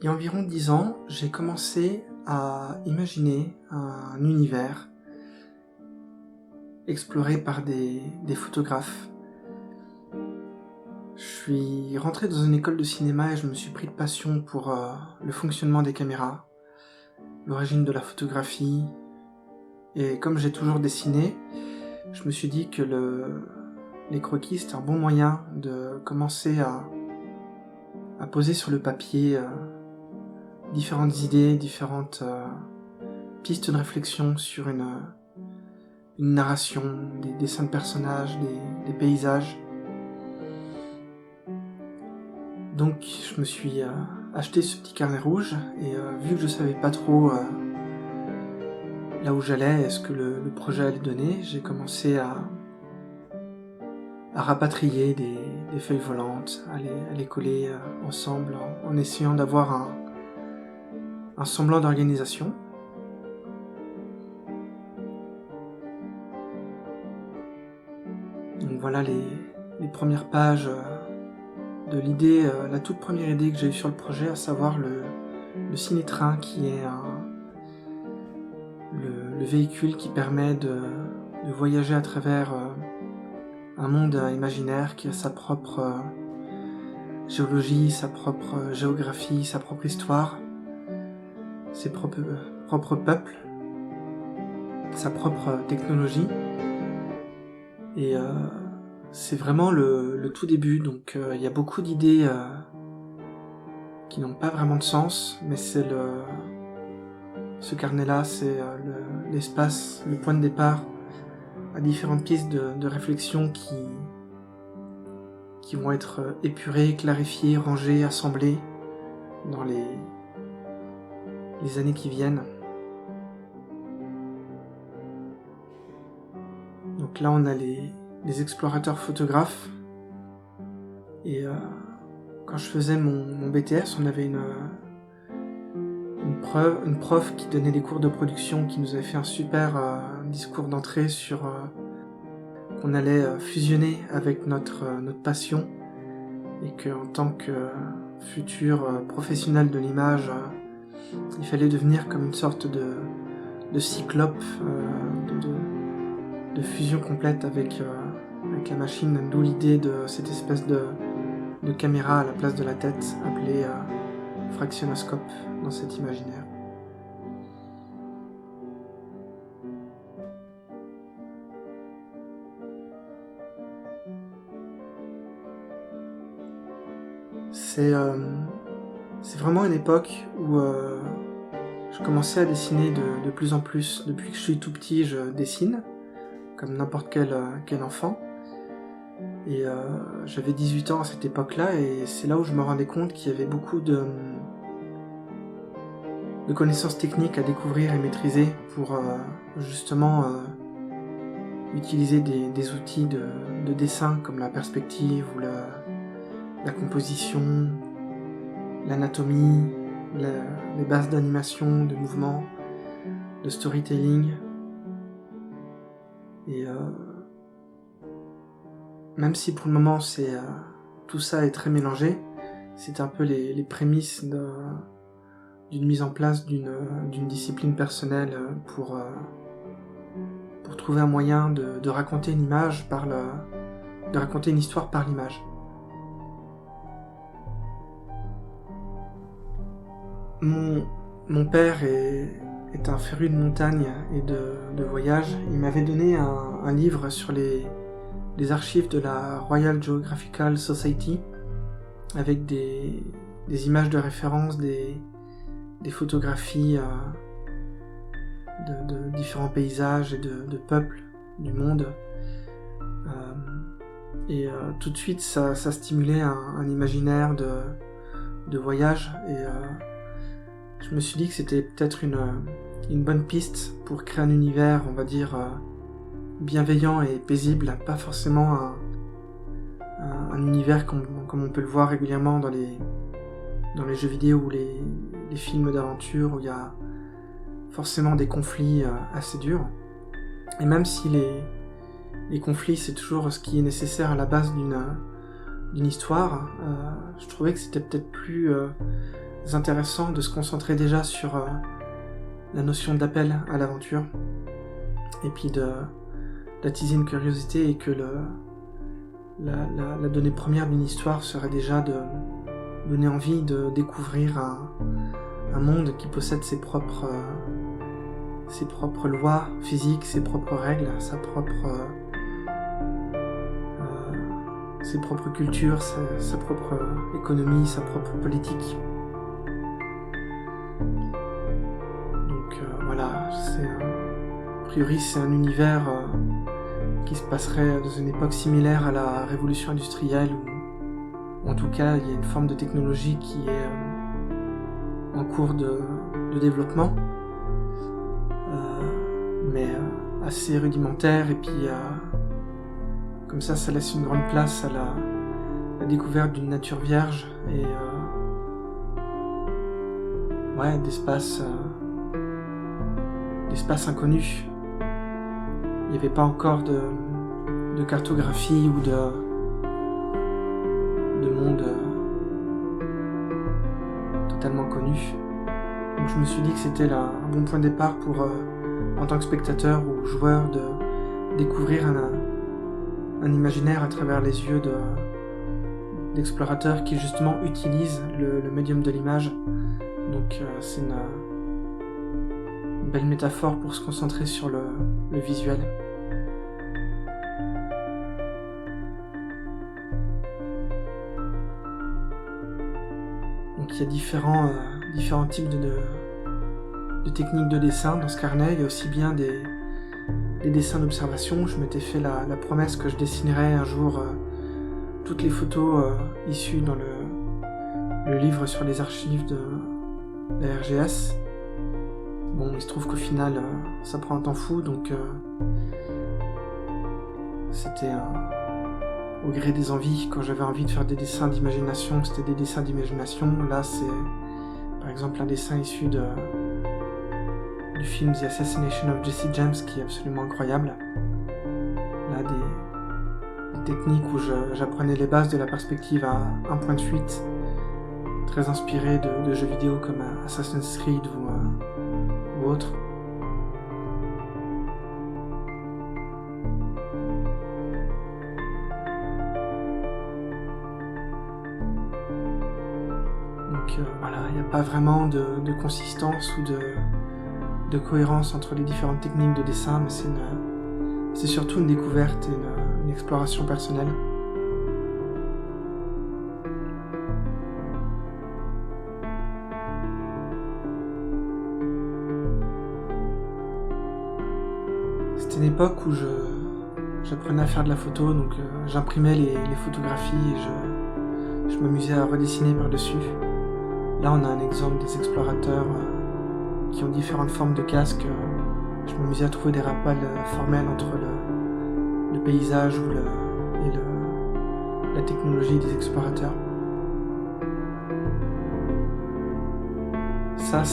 Il y a environ 10 ans, j'ai commencé à imaginer un univers exploré par des photographes. Je suis rentré dans une école de cinéma et je me suis pris de passion pour le fonctionnement des caméras, l'origine de la photographie. Et comme j'ai toujours dessiné, je me suis dit que les croquis, c'était un bon moyen de commencer à poser sur le papier différentes idées, différentes pistes de réflexion sur une narration, des dessins de personnages, des paysages. Donc je me suis acheté ce petit carnet rouge et vu que je savais pas trop là où j'allais et ce que le projet allait donner, j'ai commencé à rapatrier des feuilles volantes, à les coller ensemble en essayant d'avoir un semblant d'organisation. Donc voilà les premières pages de l'idée, la toute première idée que j'ai eue sur le projet, à savoir le ciné-train, qui est le véhicule qui permet de voyager à travers un monde imaginaire qui a sa propre géologie, sa propre géographie, sa propre histoire, ses propres peuples, sa propre technologie. Et c'est vraiment le tout début, donc il y a beaucoup d'idées qui n'ont pas vraiment de sens, mais ce carnet-là, c'est l'espace, le point de départ à différentes pistes de réflexion qui vont être épurées, clarifiées, rangées, assemblées dans les années qui viennent. Donc là, on a les explorateurs photographes. Et quand je faisais mon BTS, on avait une prof qui donnait des cours de production, qui nous avait fait un super discours d'entrée sur qu'on allait fusionner avec notre passion, et qu'en tant que futur professionnel de l'image, il fallait devenir comme une sorte de cyclope, de fusion complète avec la machine, d'où l'idée de cette espèce de caméra à la place de la tête, appelée fractionnoscope dans cet imaginaire. C'est vraiment une époque où je commençais à dessiner de plus en plus. Depuis que je suis tout petit, je dessine, comme n'importe quel enfant. Et j'avais 18 ans à cette époque-là, et c'est là où je me rendais compte qu'il y avait beaucoup de connaissances techniques à découvrir et maîtriser pour justement utiliser des outils de dessin comme la perspective ou la composition, l'anatomie, les bases d'animation, de mouvement, de storytelling. Et même si pour le moment tout ça est très mélangé, c'est un peu les prémices d'une mise en place d'une discipline personnelle pour trouver un moyen de raconter une image de raconter une histoire par l'image. Mon père est un féru de montagne et de voyage. Il m'avait donné un livre sur les archives de la Royal Geographical Society, avec des images de référence, des photographies de différents paysages et de peuples du monde. Et tout de suite, ça stimulait un imaginaire de voyage, et je me suis dit que c'était peut-être une bonne piste pour créer un univers, on va dire, bienveillant et paisible, pas forcément un univers comme on peut le voir régulièrement dans les jeux vidéo ou les films d'aventure, où il y a forcément des conflits assez durs. Et même si les conflits, c'est toujours ce qui est nécessaire à la base d'une histoire, je trouvais que c'était peut-être plus intéressant de se concentrer déjà sur la notion d'appel à l'aventure, et puis d'attiser une curiosité, et que la donnée première d'une histoire serait déjà de donner envie de découvrir un monde qui possède ses propres lois physiques, ses propres règles, ses propres cultures, sa propre économie, sa propre politique. Donc voilà, a priori c'est un univers qui se passerait dans une époque similaire à la révolution industrielle, où en tout cas il y a une forme de technologie qui est en cours de développement, mais assez rudimentaire, et puis comme ça laisse une grande place à la découverte d'une nature vierge et d'espaces inconnus. Il n'y avait pas encore de cartographie ou de monde totalement connu. Donc je me suis dit que c'était là un bon point de départ pour, en tant que spectateur ou joueur, de découvrir un imaginaire à travers les yeux d'explorateurs qui justement utilisent le médium de l'image. Donc c'est une belle métaphore pour se concentrer sur le visuel. Donc il y a différents types de techniques de dessin dans ce carnet. Il y a aussi bien des dessins d'observation. Je m'étais fait la promesse que je dessinerais un jour toutes les photos issues dans le livre sur les archives de la RGS. Bon, il se trouve qu'au final, ça prend un temps fou, donc c'était au gré des envies. Quand j'avais envie de faire des dessins d'imagination, c'était des dessins d'imagination. Là, c'est par exemple un dessin issu du film The Assassination of Jesse James, qui est absolument incroyable. Là, des techniques où j'apprenais les bases de la perspective à un point de fuite, très inspiré de jeux vidéo comme Assassin's Creed ou autre. Donc voilà, il n'y a pas vraiment de consistance ou de cohérence entre les différentes techniques de dessin, mais c'est surtout une découverte et une exploration personnelle. C'était une époque où j'apprenais à faire de la photo, donc j'imprimais les photographies et je m'amusais à redessiner par-dessus. Là, on a un exemple des explorateurs qui ont différentes formes de casques. Je m'amusais à trouver des rappels formels entre le paysage et la technologie des explorateurs. Ça,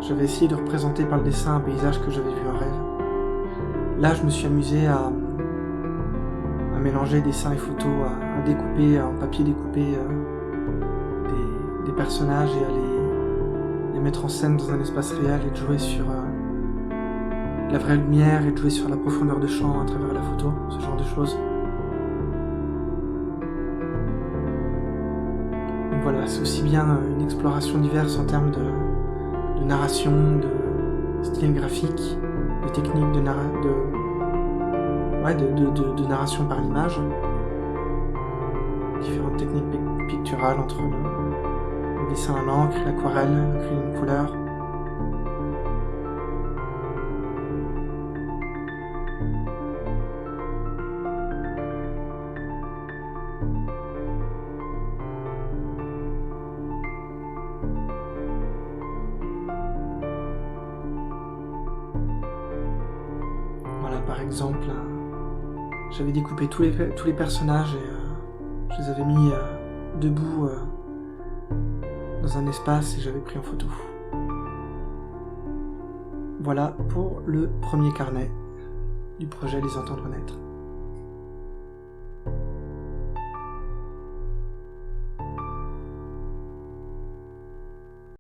j'avais essayé de représenter par le dessin un paysage que j'avais vu en rêve. Là, je me suis amusé à mélanger dessin et photo, à découper en papier découpé des personnages et à les mettre en scène dans un espace réel, et de jouer sur la vraie lumière et de jouer sur la profondeur de champ à travers la photo, ce genre de choses. Donc voilà, c'est aussi bien une exploration diverse en termes de narration, de style graphique, de techniques de narration par l'image, différentes techniques picturales entre le dessin à l'encre, l'aquarelle, le crayon de couleur. Voilà, par exemple, j'avais découpé tous les personnages et je les avais mis debout dans un espace et j'avais pris en photo. Voilà pour le premier carnet du projet Les Entendre Naître.